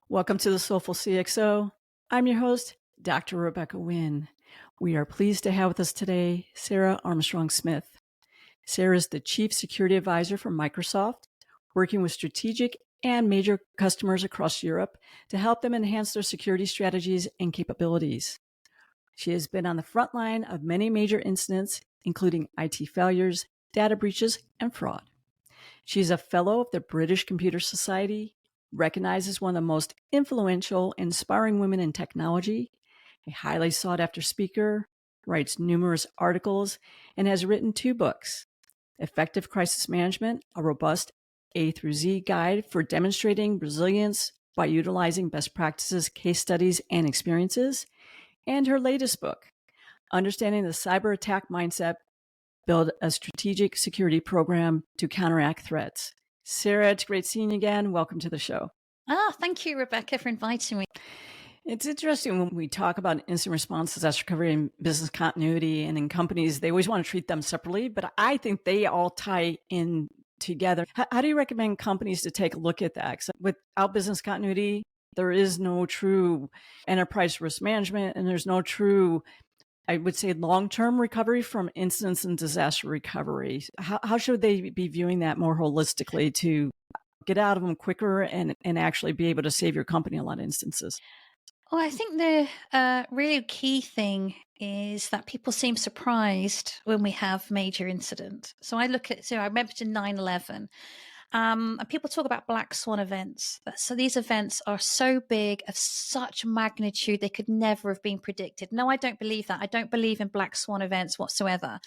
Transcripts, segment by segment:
Welcome to the Soulful CXO. I'm your host, Dr. Rebecca Wynn. We are pleased to have with us today Sarah Armstrong-Smith. Sarah is the Chief Security Advisor for Microsoft, working with strategic and major customers across Europe to help them enhance their security strategies and capabilities. She has been on the front line of many major incidents, including IT failures, data breaches, and fraud. She's a fellow of the British Computer Society, recognized as one of the most influential, inspiring women in technology, a highly sought after speaker, writes numerous articles, and has written 2 books: Effective Crisis Management, a robust A through Z guide for demonstrating resilience by utilizing best practices, case studies, and experiences, and her latest book, Understanding the Cyber Attack Mindset, Build a Strategic Security Program to Counteract Threats. Sarah, it's great seeing you again. Welcome to the show. Thank you, Rebecca, for inviting me. It's interesting when we talk about instant response disaster recovery and business continuity, and in companies, they always want to treat them separately, but I think they all tie in together. How do you recommend companies to take a look at that? 'Cause without business continuity, there is no true enterprise risk management, and there's no true, I would say, long-term recovery from incidents and disaster recovery. How should they be viewing that more holistically to get out of them quicker and actually be able to save your company in a lot of instances? Well, I think the really key thing is that people seem surprised when we have major incident. So I remember to 9/11, and people talk about black swan events. So these events are so big, of such magnitude, they could never have been predicted. No, I don't believe that. I don't believe in black swan events whatsoever.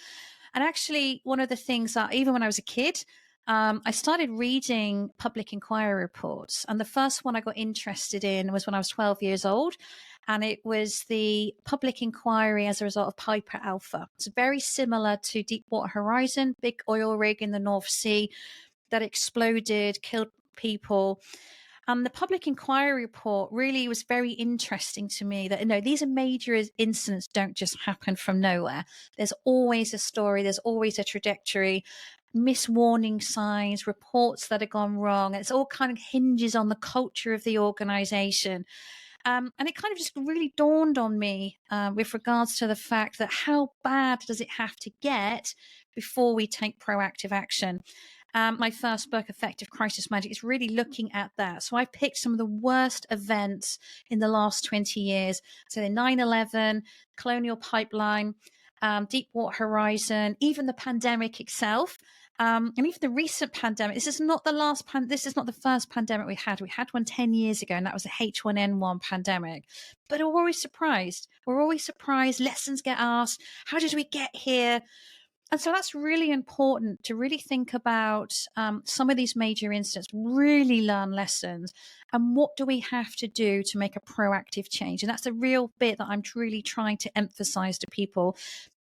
And actually, one of the things that even when I was a kid, I started reading public inquiry reports. And the first one I got interested in was when I was 12 years old. And it was the public inquiry as a result of Piper Alpha. It's very similar to Deepwater Horizon, big oil rig in the North Sea that exploded, killed people. And the public inquiry report really was very interesting to me that, these are major incidents don't just happen from nowhere. There's always a story, there's always a trajectory, miss warning signs, reports that have gone wrong. It's all kind of hinges on the culture of the organization. And it kind of just really dawned on me with regards to the fact that how bad does it have to get before we take proactive action? My first book, Effective Crisis Management, is really looking at that. So I've picked some of the worst events in the last 20 years. So the 9/11, Colonial Pipeline, Deepwater Horizon, even the pandemic itself. And even the recent pandemic. This is not the first pandemic we had. We had one 10 years ago, and that was the H1N1 pandemic. But we're always surprised. Lessons get asked. How did we get here? And so that's really important to really think about some of these major incidents, really learn lessons, and what do we have to do to make a proactive change? And that's the real bit that I'm really trying to emphasize to people,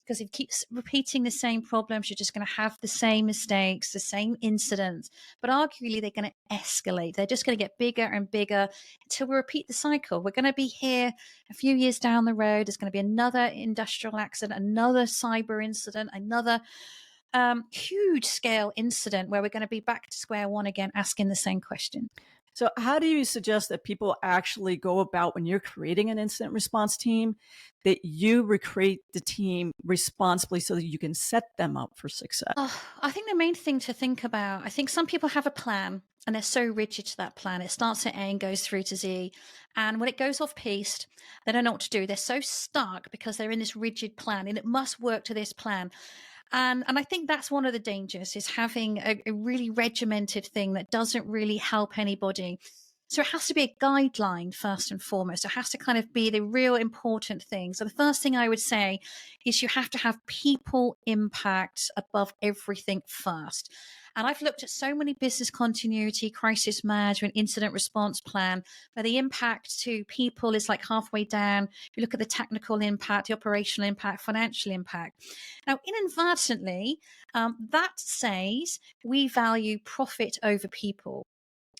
because if it keeps repeating the same problems, you're just going to have the same mistakes, the same incidents, but arguably they're going to escalate. They're just going to get bigger and bigger until we repeat the cycle. We're going to be here a few years down the road. There's going to be another industrial accident, another cyber incident, another huge scale incident where we're going to be back to square one again, asking the same question. So how do you suggest that people actually go about when you're creating an incident response team, that you recreate the team responsibly so that you can set them up for success? I think the main thing to think about, I think some people have a plan and they're so rigid to that plan. It starts at A and goes through to Z. And when it goes off piste, they don't know what to do. They're so stuck because they're in this rigid plan and it must work to this plan. And I think that's one of the dangers, is having a really regimented thing that doesn't really help anybody. So it has to be a guideline first and foremost. It has to kind of be the real important thing. So the first thing I would say is you have to have people impact above everything first. And I've looked at so many business continuity, crisis management, incident response plan, where the impact to people is like halfway down. You look at the technical impact, the operational impact, financial impact. Now, inadvertently, that says we value profit over people.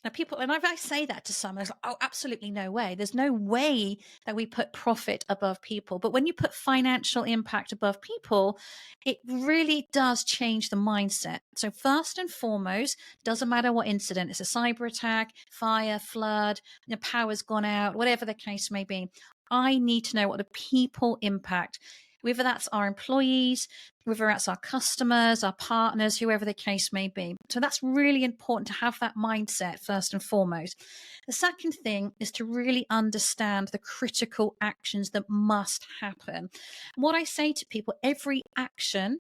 Now, people, and if I say that to someone, it's like, oh, absolutely no way. There's no way that we put profit above people. But when you put financial impact above people, it really does change the mindset. So, first and foremost, doesn't matter what incident, it's a cyber attack, fire, flood, the power's gone out, whatever the case may be. I need to know what the people impact, whether that's our employees, whether that's our customers, our partners, whoever the case may be. So that's really important to have that mindset first and foremost. The second thing is to really understand the critical actions that must happen. What I say to people, every action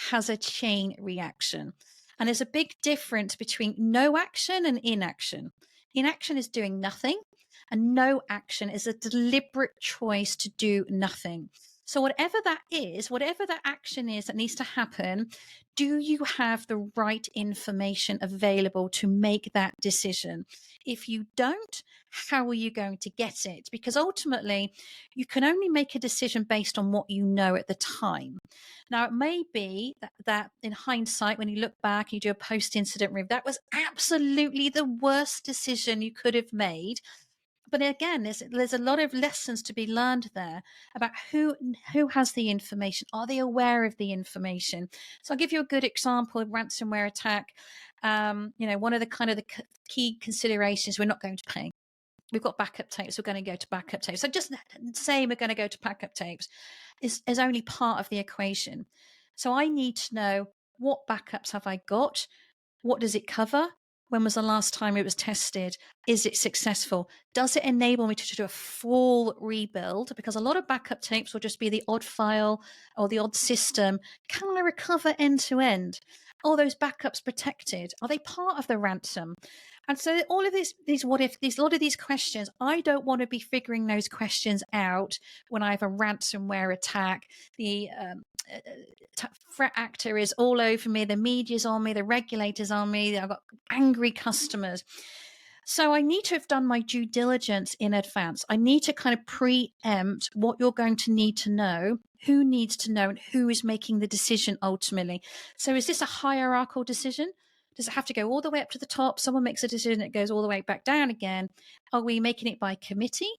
has a chain reaction. And there's a big difference between no action and inaction. Inaction is doing nothing, and no action is a deliberate choice to do nothing. So, whatever that is, whatever that action is that needs to happen, do you have the right information available to make that decision? If you don't, how are you going to get it? Because ultimately, you can only make a decision based on what you know at the time. Now, it may be that in hindsight, when you look back, you do a post incident review, that was absolutely the worst decision you could have made. But again, there's a lot of lessons to be learned there about who has the information. Are they aware of the information? So I'll give you a good example of ransomware attack. One of the kind of the key considerations, we're not going to pay. We've got backup tapes. We're going to go to backup tapes. So just saying we're going to go to backup tapes is only part of the equation. So I need to know, what backups have I got? What does it cover? When was the last time it was tested? Is it successful? Does it enable me to do a full rebuild? Because a lot of backup tapes will just be the odd file or the odd system. Can I recover end to end? Are those backups protected? Are they part of the ransom? And so all of these what if, a lot of these questions, I don't want to be figuring those questions out when I have a ransomware attack. The threat actor is all over me, the media's on me, the regulators on me, I've got angry customers. So I need to have done my due diligence in advance. I need to kind of preempt what you're going to need to know, who needs to know, and who is making the decision ultimately. So is this a hierarchical decision? Does it have to go all the way up to the top? Someone makes a decision, it goes all the way back down again. Are we making it by committee?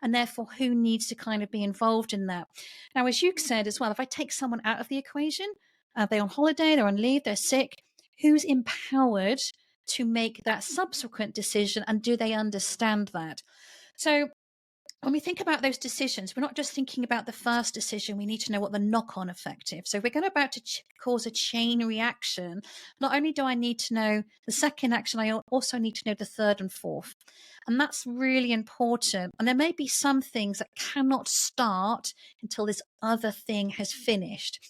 And therefore, who needs to kind of be involved in that? Now, as you said as well, if I take someone out of the equation, they're on holiday, they're on leave, they're sick, who's empowered to make that subsequent decision, and do they understand that? So when we think about those decisions, we're not just thinking about the first decision. We need to know what the knock-on effect is. So if we're going about to cause a chain reaction, not only do I need to know the second action, I also need to know the third and fourth. And that's really important. And there may be some things that cannot start until this other thing has finished.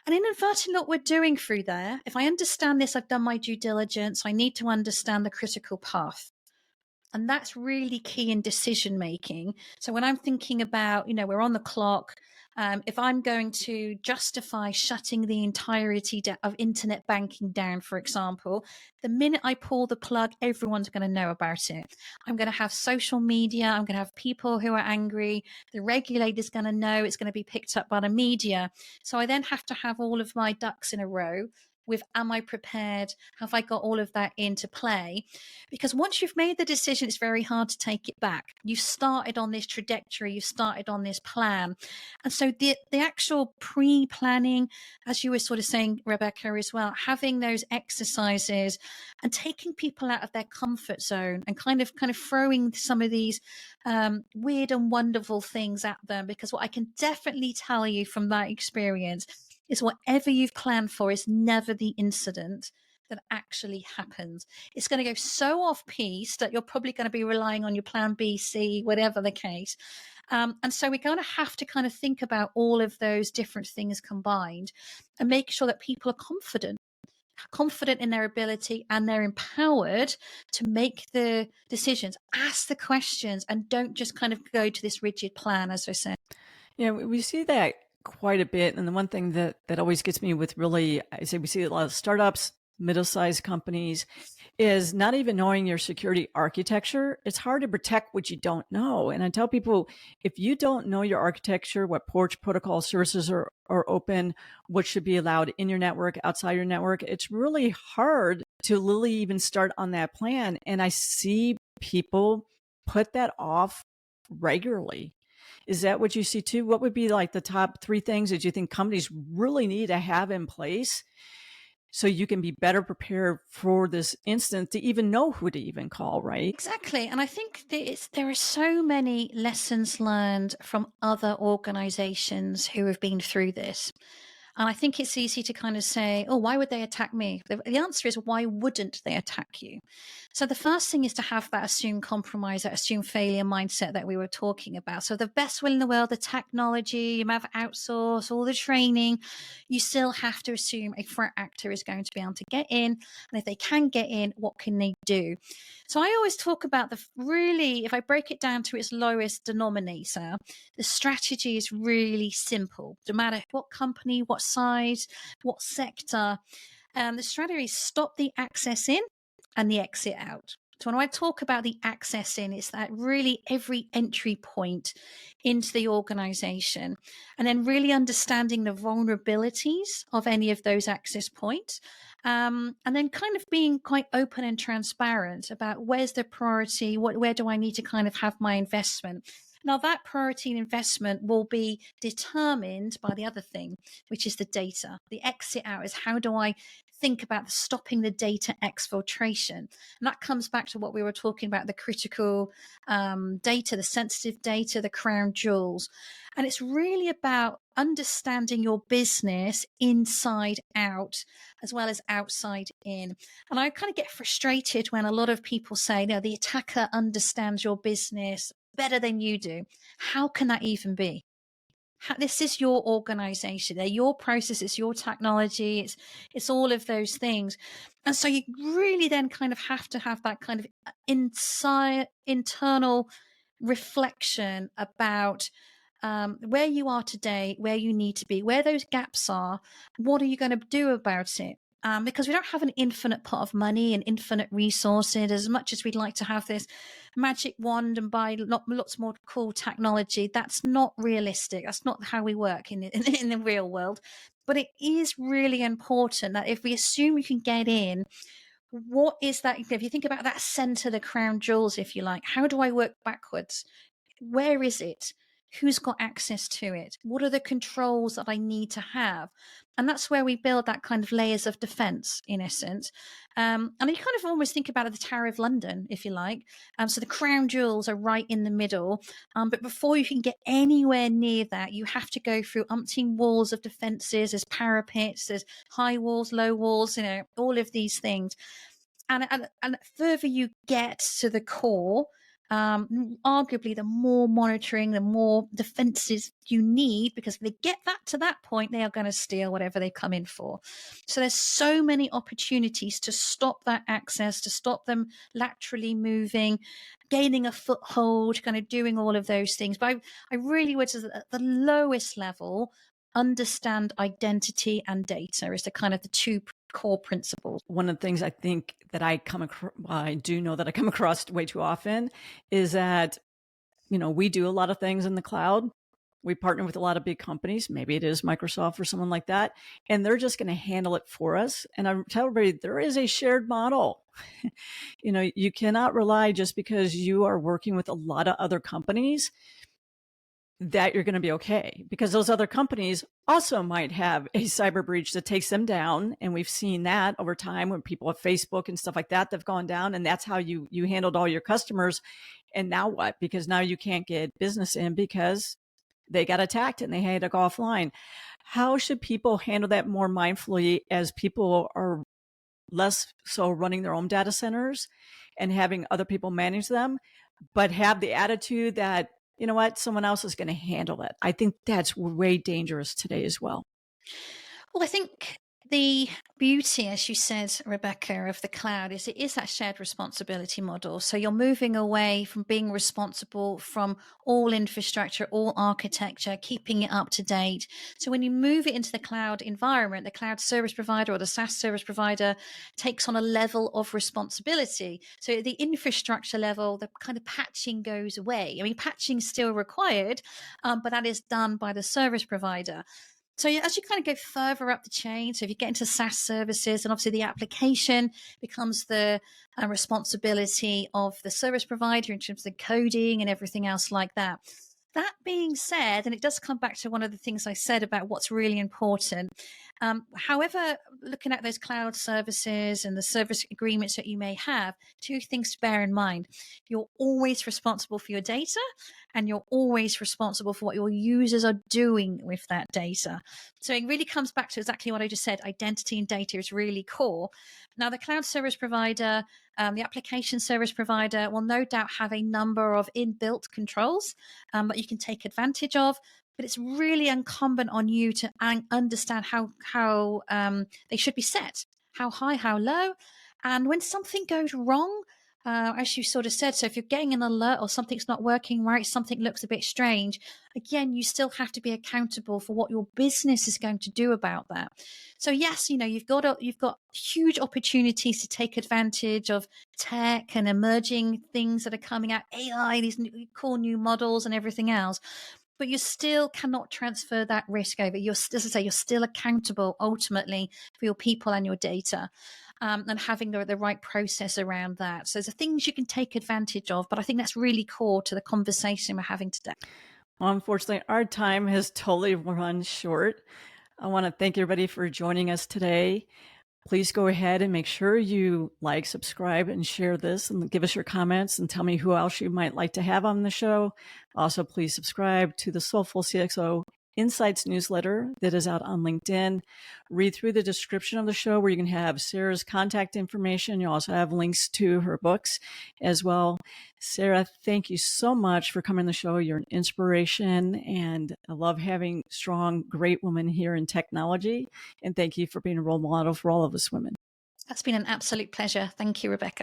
And inadvertently, what we're doing through there, if I understand this, I've done my due diligence, I need to understand the critical path. And that's really key in decision making. So when I'm thinking about, we're on the clock, if I'm going to justify shutting the entirety of internet banking down, for example, the minute I pull the plug, everyone's going to know about it. I'm going to have social media. I'm going to have people who are angry. The regulator's going to know. It's going to be picked up by the media. So I then have to have all of my ducks in a row with, am I prepared? Have I got all of that into play? Because once you've made the decision, it's very hard to take it back. You've started on this trajectory, you've started on this plan. And so the actual pre-planning, as you were sort of saying, Rebecca, as well, having those exercises and taking people out of their comfort zone and kind of throwing some of these weird and wonderful things at them. Because what I can definitely tell you from that experience is whatever you've planned for is never the incident that actually happens. It's going to go so off piece that you're probably going to be relying on your plan B, C, whatever the case. And so we're going to have to kind of think about all of those different things combined and make sure that people are confident in their ability, and they're empowered to make the decisions, ask the questions, and don't just kind of go to this rigid plan, as I said. Yeah, we see that quite a bit. And the one thing that always gets me with really, I say we see a lot of startups, middle-sized companies, is not even knowing your security architecture. It's hard to protect what you don't know. And I tell people, if you don't know your architecture, what ports, protocol services are open, what should be allowed in your network, outside your network, it's really hard to literally even start on that plan. And I see people put that off regularly. Is that what you see too? What would be like the top 3 things that you think companies really need to have in place so you can be better prepared for this instance to even know who to even call, right? Exactly. And I think there are so many lessons learned from other organizations who have been through this. And I think it's easy to kind of say, oh, why would they attack me? The answer is, why wouldn't they attack you? So the first thing is to have that assume compromise, that assume failure mindset that we were talking about. So the best will in the world, the technology, you might have outsourced all the training, you still have to assume a threat actor is going to be able to get in. And if they can get in, what can they do? So I always talk about really, if I break it down to its lowest denominator, the strategy is really simple. No matter what company, what size, what sector, the strategy is stop the access in and the exit out. So when I talk about the access in, it's that really every entry point into the organization, and then really understanding the vulnerabilities of any of those access points. And then kind of being quite open and transparent about where's the priority, where do I need to kind of have my investment. Now, that priority and investment will be determined by the other thing, which is the data. The exit out is, how do I think about stopping the data exfiltration? And that comes back to what we were talking about, the critical data, the sensitive data, the crown jewels. And it's really about understanding your business inside out as well as outside in. And I kind of get frustrated when a lot of people say, no, the attacker understands your business better than you do. How can that even be? This is your organization, they're your processes, your technology, it's all of those things. And so you really then kind of have to have that kind of internal reflection about where you are today, where you need to be, where those gaps are, what are you going to do about it? Because we don't have an infinite pot of money and infinite resources. As much as we'd like to have this magic wand and buy lots more cool technology, that's not realistic. That's not how we work in the real world. But it is really important that if we assume we can get in, what is that? If you think about that center, the crown jewels, if you like, how do I work backwards? Where is it? Who's got access to it? What are the controls that I need to have? And that's where we build that kind of layers of defense, in essence. And you kind of almost think about it, the Tower of London, if you like. So the crown jewels are right in the middle. But before you can get anywhere near that, you have to go through umpteen walls of defenses. There's parapets, there's high walls, low walls, all of these things. And further you get to the core, arguably the more monitoring, the more defenses you need, because if they get that to that point, they are going to steal whatever they come in for. So there's so many opportunities to stop that access, to stop them laterally moving, gaining a foothold, kind of doing all of those things. But I really would, at the lowest level, understand identity and data is the kind of the two core principles. One of the things I think that I do know that I come across way too often is that, we do a lot of things in the cloud. We partner with a lot of big companies. Maybe it is Microsoft or someone like that, and they're just going to handle it for us. And I tell everybody there is a shared model. You cannot rely just because you are working with a lot of other companies that you're going to be okay, because those other companies also might have a cyber breach that takes them down. And we've seen that over time when people have Facebook and stuff like that, they've gone down, and that's how you handled all your customers. And now what? Because now you can't get business in because they got attacked and they had to go offline. How should people handle that more mindfully as people are less so running their own data centers and having other people manage them, but have the attitude that, you know what, someone else is going to handle it? I think that's way dangerous today as well. Well, I think the beauty, as you said, Rebecca, of the cloud is it is that shared responsibility model. So you're moving away from being responsible from all infrastructure, all architecture, keeping it up to date. So when you move it into the cloud environment, the cloud service provider or the SaaS service provider takes on a level of responsibility. So at the infrastructure level, the kind of patching goes away. I mean, patching is still required, but that is done by the service provider. So as you kind of go further up the chain, so if you get into SaaS services, and obviously the application becomes the responsibility of the service provider in terms of the coding and everything else like that. That being said, and it does come back to one of the things I said about what's really important. However, looking at those cloud services and the service agreements that you may have, two things to bear in mind. You're always responsible for your data, and you're always responsible for what your users are doing with that data. So it really comes back to exactly what I just said. Identity and data is really core. Now, the cloud service provider, the application service provider will no doubt have a number of inbuilt controls that you can take advantage of. But it's really incumbent on you to understand how they should be set, how high, how low, and when something goes wrong, as you sort of said. So if you're getting an alert or something's not working right, something looks a bit strange, again, you still have to be accountable for what your business is going to do about that. So yes, you've got huge opportunities to take advantage of tech and emerging things that are coming out, AI, these cool new models and everything else. But you still cannot transfer that risk over. As I say, you're still accountable ultimately for your people and your data. And having the right process around that. So there's things you can take advantage of, but I think that's really core to the conversation we're having today. Well, unfortunately, our time has totally run short. I want to thank everybody for joining us today. Please go ahead and make sure you like, subscribe, and share this, and give us your comments and tell me who else you might like to have on the show. Also, please subscribe to the Soulful CXO Insights newsletter that is out on LinkedIn. Read through the description of the show where you can have Sarah's contact information. You also have links to her books as well. Sarah, thank you so much for coming on the show. You're an inspiration, and I love having strong, great women here in technology. And thank you for being a role model for all of us women. That's been an absolute pleasure. Thank you, Rebecca.